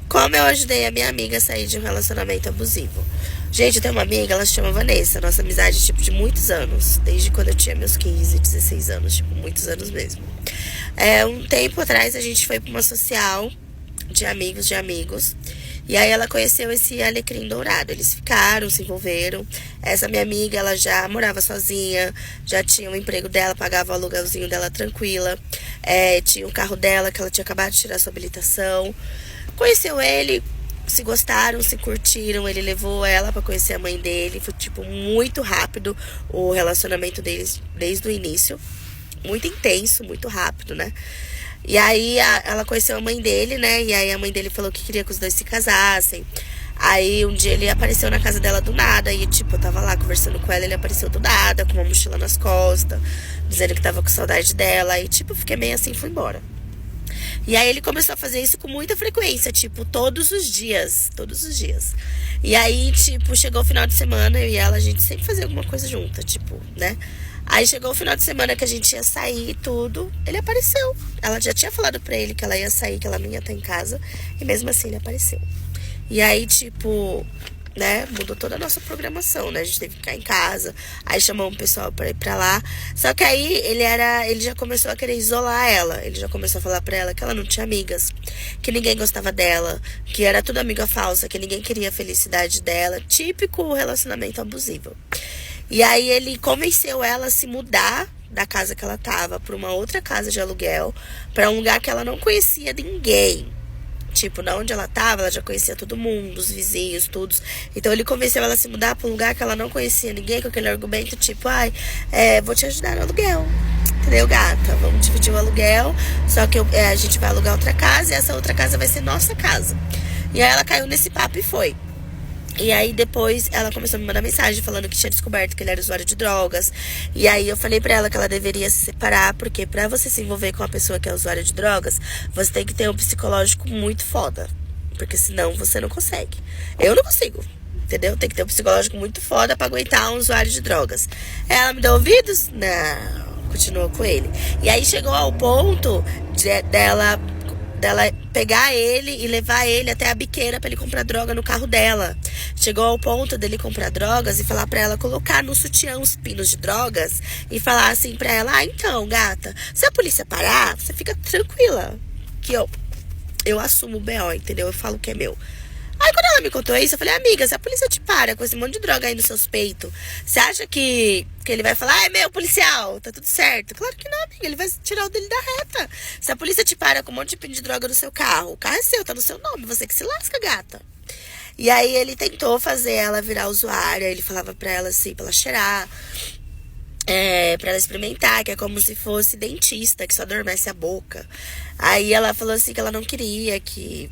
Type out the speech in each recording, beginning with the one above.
Como eu ajudei a minha amiga a sair de um relacionamento abusivo? Gente, eu tenho uma amiga, ela se chama Vanessa. Nossa amizade, tipo, de muitos anos. Desde quando eu tinha meus 15, 16 anos. Tipo, muitos anos mesmo. Um tempo atrás, a gente foi pra uma social de amigos de amigos. E aí ela conheceu esse alecrim dourado. Eles ficaram, se envolveram. Essa minha amiga, ela já morava sozinha, já tinha o emprego dela, pagava o aluguelzinho dela tranquila. Tinha o carro dela, que ela tinha acabado de tirar sua habilitação. Conheceu ele, se gostaram, se curtiram. Ele levou ela pra conhecer a mãe dele. Foi, tipo, muito rápido o relacionamento deles desde o início. Muito intenso, muito rápido, né? E aí ela conheceu a mãe dele, né? E aí a mãe dele falou que queria que os dois se casassem. Aí um dia ele apareceu na casa dela do nada. E tipo, eu tava lá conversando com ela, ele apareceu do nada, com uma mochila nas costas, dizendo que tava com saudade dela. E tipo, fiquei meio assim, fui embora. E aí ele começou a fazer isso com muita frequência, tipo, todos os dias, todos os dias. E aí, tipo, chegou o final de semana, eu e ela, a gente sempre fazia alguma coisa junta, tipo, né? Aí chegou o final de semana que a gente ia sair e tudo, ele apareceu. Ela já tinha falado pra ele que ela ia sair, que ela não ia estar em casa, e mesmo assim ele apareceu. E aí, tipo, né, mudou toda a nossa programação, né? A gente teve que ficar em casa, aí chamou um pessoal pra ir pra lá. Só que aí ele já começou a querer isolar ela. Ele já começou a falar pra ela que ela não tinha amigas, que ninguém gostava dela, que era tudo amiga falsa, que ninguém queria a felicidade dela. Típico relacionamento abusivo. E aí ele convenceu ela a se mudar da casa que ela tava pra uma outra casa de aluguel, pra um lugar que ela não conhecia ninguém. Tipo, na onde ela tava, ela já conhecia todo mundo, os vizinhos, todos. Então ele convenceu ela a se mudar pra um lugar que ela não conhecia ninguém, com aquele argumento tipo, vou te ajudar no aluguel. Entendeu, gata? Vamos dividir o aluguel, só que a gente vai alugar outra casa e essa outra casa vai ser nossa casa. E aí ela caiu nesse papo e foi. E aí depois ela começou a me mandar mensagem falando que tinha descoberto que ele era usuário de drogas. E aí eu falei pra ela que ela deveria se separar, porque pra você se envolver com uma pessoa que é usuária de drogas, você tem que ter um psicológico muito foda. Porque senão você não consegue. Eu não consigo, entendeu? Tem que ter um psicológico muito foda pra aguentar um usuário de drogas. Ela me deu ouvidos? Não. Continuou com ele. E aí chegou ao ponto dela pegar ele e levar ele até a biqueira pra ele comprar droga no carro dela. Chegou ao ponto dele comprar drogas e falar pra ela colocar no sutiã uns pinos de drogas e falar assim pra ela, então, gata, se a polícia parar, você fica tranquila, que eu assumo o BO, entendeu? Eu falo que é meu. Aí quando ela me contou isso, eu falei, amiga, se a polícia te para com esse monte de droga aí nos seus peitos, você acha que ele vai falar, é meu, policial, tá tudo certo? Claro que não, amiga, ele vai tirar o dele da reta. Se a polícia te para com um monte de pino de droga no seu carro, o carro é seu, tá no seu nome, você que se lasca, gata. E aí ele tentou fazer ela virar usuária, ele falava pra ela assim, pra ela cheirar, pra ela experimentar, que é como se fosse dentista, que só adormece a boca. Aí ela falou assim que ela não queria, que...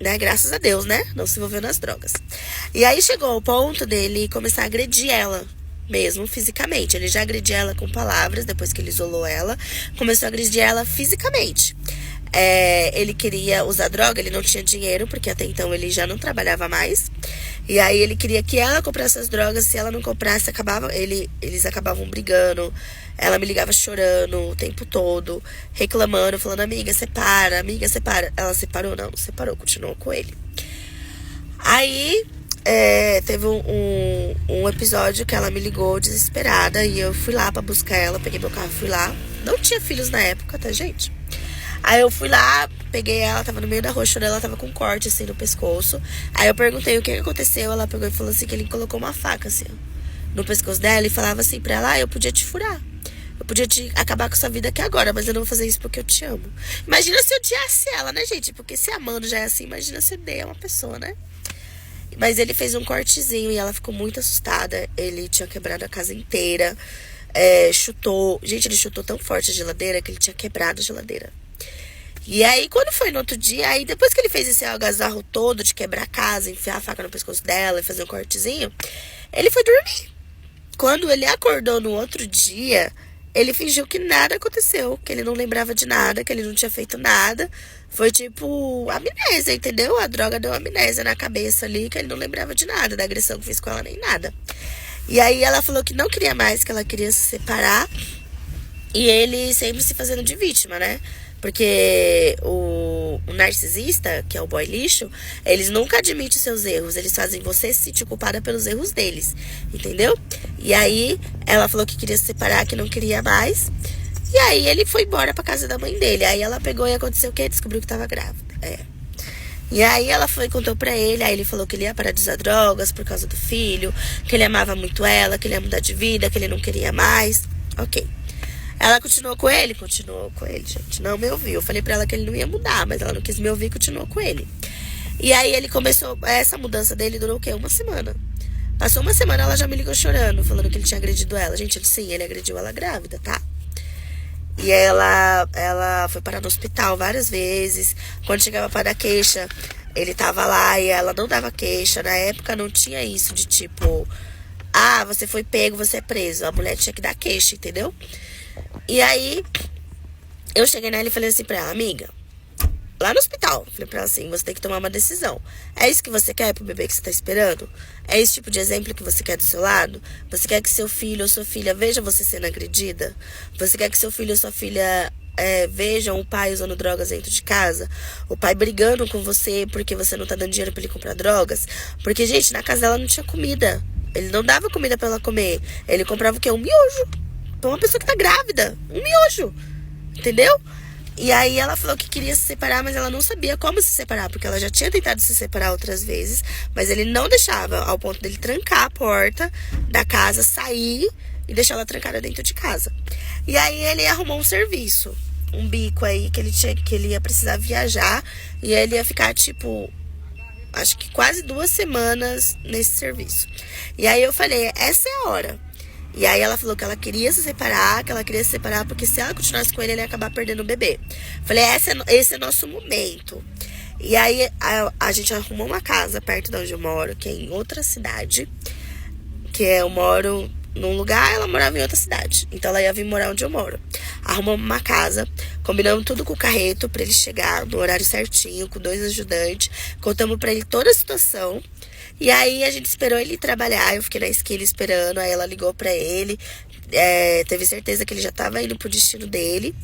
né, graças a Deus, né, não se envolveu nas drogas. E aí chegou ao ponto dele começar a agredir ela, mesmo fisicamente. Ele já agredia ela com palavras, depois que ele isolou ela, começou a agredir ela fisicamente. Ele queria usar droga, ele não tinha dinheiro, porque até então ele já não trabalhava mais. E aí ele queria que ela comprasse as drogas, se ela não comprasse, eles acabavam brigando. Ela me ligava chorando o tempo todo, reclamando, falando, amiga, separa, amiga, separa. Ela separou? Não separou, continuou com ele. Aí teve um episódio que ela me ligou desesperada e eu fui lá pra buscar ela, peguei meu carro, fui lá. Não tinha filhos na época, tá, gente? Aí eu fui lá, peguei ela, tava no meio da rua chorando, ela tava com um corte assim no pescoço. Aí eu perguntei o que aconteceu, ela pegou e falou assim que ele colocou uma faca assim, ó, no pescoço dela e falava assim pra ela, eu podia te furar. Eu podia acabar com sua vida aqui agora, mas eu não vou fazer isso porque eu te amo. Imagina se eu odiasse ela, né, gente? Porque se amando já é assim, imagina se odeia uma pessoa, né? Mas ele fez um cortezinho e ela ficou muito assustada. Ele tinha quebrado a casa inteira, chutou. Gente, ele chutou tão forte a geladeira que ele tinha quebrado a geladeira. E aí, quando foi no outro dia, aí depois que ele fez esse algazarro todo de quebrar a casa, enfiar a faca no pescoço dela e fazer um cortezinho, ele foi dormir. Quando ele acordou no outro dia, ele fingiu que nada aconteceu, que ele não lembrava de nada, que ele não tinha feito nada. Foi tipo amnésia, entendeu? A droga deu amnésia na cabeça ali, que ele não lembrava de nada, da agressão que fez com ela, nem nada. E aí ela falou que não queria mais, que ela queria se separar. E ele sempre se fazendo de vítima, né? Porque o narcisista, que é o boy lixo, eles nunca admitem seus erros. Eles fazem você se sentir culpada pelos erros deles. Entendeu? E aí, ela falou que queria se separar, que não queria mais. E aí, ele foi embora pra casa da mãe dele. Aí, ela pegou e aconteceu o quê? Descobriu que tava grávida. E aí, ela foi e contou pra ele. Aí, ele falou que ele ia parar de usar drogas por causa do filho. Que ele amava muito ela, que ele ia mudar de vida, que ele não queria mais. Ok. Ela continuou com ele, gente. Não me ouviu. Eu falei pra ela que ele não ia mudar, mas ela não quis me ouvir e continuou com ele. E aí ele começou. Essa mudança dele durou o quê? Uma semana. Passou uma semana, ela já me ligou chorando, falando que ele tinha agredido ela. Gente, sim, ele agrediu ela grávida, tá? E ela foi parar no hospital várias vezes. Quando chegava para dar queixa, ele tava lá e ela não dava queixa. Na época não tinha isso de tipo, ah, você foi pego, você é preso. A mulher tinha que dar queixa, entendeu? E aí, eu cheguei nela e falei assim pra ela, amiga, lá no hospital, falei pra ela assim, você tem que tomar uma decisão. É isso que você quer pro bebê que você tá esperando? É esse tipo de exemplo que você quer do seu lado? Você quer que seu filho ou sua filha veja você sendo agredida? Você quer que seu filho ou sua filha vejam o pai usando drogas dentro de casa? O pai brigando com você porque você não tá dando dinheiro pra ele comprar drogas? Porque, gente, na casa dela não tinha comida. Ele não dava comida pra ela comer. Ele comprava o quê? Um miojo. Pra uma pessoa que tá grávida. Um miojo. Entendeu? E aí ela falou que queria se separar, mas ela não sabia como se separar, porque ela já tinha tentado se separar outras vezes, mas ele não deixava, ao ponto dele trancar a porta da casa, sair e deixar ela trancada dentro de casa. E aí ele arrumou um serviço, um bico aí que ele ia precisar viajar, e aí ele ia ficar tipo, acho que quase 2 semanas nesse serviço. E aí eu falei, essa é a hora. E aí ela falou que ela queria se separar, porque se ela continuasse com ele, ele ia acabar perdendo o bebê. Falei, esse é nosso momento. E aí a gente arrumou uma casa perto de onde eu moro, que é em outra cidade. Que eu moro num lugar, ela morava em outra cidade. Então ela ia vir morar onde eu moro. Arrumamos uma casa, combinamos tudo com o carreto pra ele chegar no horário certinho, com 2 ajudantes. Contamos pra ele toda a situação. E aí a gente esperou ele trabalhar, eu fiquei na esquina esperando, aí ela ligou pra ele, teve certeza que ele já tava indo pro destino dele.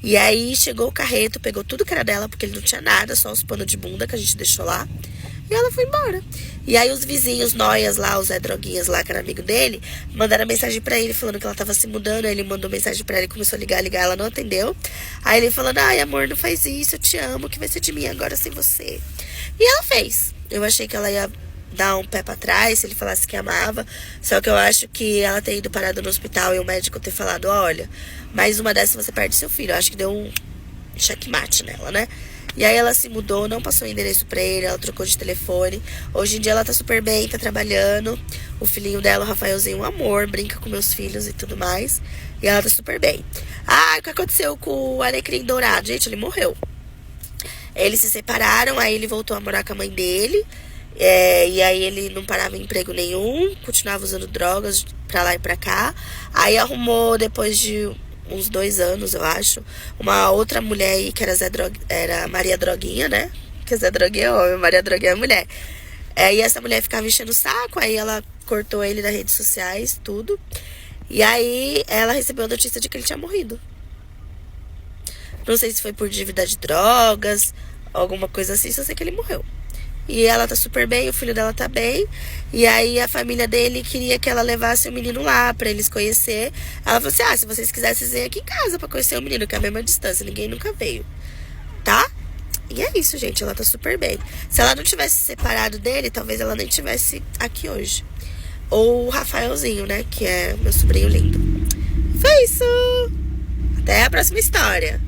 E aí chegou o carreto, pegou tudo que era dela, porque ele não tinha nada, só os panos de bunda que a gente deixou lá. E ela foi embora. E aí os vizinhos noias lá, os Zé Droguinhas lá, que era amigo dele, mandaram mensagem pra ele, falando que ela tava se mudando. Aí ele mandou mensagem pra ela, começou a ligar, ela não atendeu. Aí ele falando, ai amor, não faz isso, eu te amo, que vai ser de mim agora sem você. E ela fez. Eu achei que ela ia dar um pé pra trás, se ele falasse que amava. Só que eu acho que ela ter ido parado no hospital e o médico ter falado, olha, mais uma dessas você perde seu filho. Eu acho que deu um checkmate nela, né? E aí ela se mudou, não passou o endereço pra ele, ela trocou de telefone. Hoje em dia ela tá super bem, tá trabalhando. O filhinho dela, o Rafaelzinho, um amor, brinca com meus filhos e tudo mais. E ela tá super bem. Ah, o que aconteceu com o Alecrim Dourado? Gente, ele morreu. Eles se separaram, aí ele voltou a morar com a mãe dele. E aí ele não parava em emprego nenhum, continuava usando drogas pra lá e pra cá. Aí arrumou, depois de uns 2 anos, eu acho, uma outra mulher aí, que era Maria Droguinha, né? Que Zé Droguinha é homem, Maria Droguinha é mulher. E essa mulher ficava enchendo o saco, aí ela cortou ele das redes sociais, tudo. E aí ela recebeu a notícia de que ele tinha morrido. Não sei se foi por dívida de drogas, alguma coisa assim, só sei que ele morreu. E ela tá super bem, o filho dela tá bem. E aí a família dele queria que ela levasse o menino lá pra eles conhecer. Ela falou assim, se vocês quisessem, vocês vêm aqui em casa pra conhecer o menino, que é a mesma distância, ninguém nunca veio, tá? E é isso, gente, ela tá super bem. Se ela não tivesse se separado dele, talvez ela nem tivesse aqui hoje. Ou o Rafaelzinho, né, que é meu sobrinho lindo. Foi isso! Até a próxima história!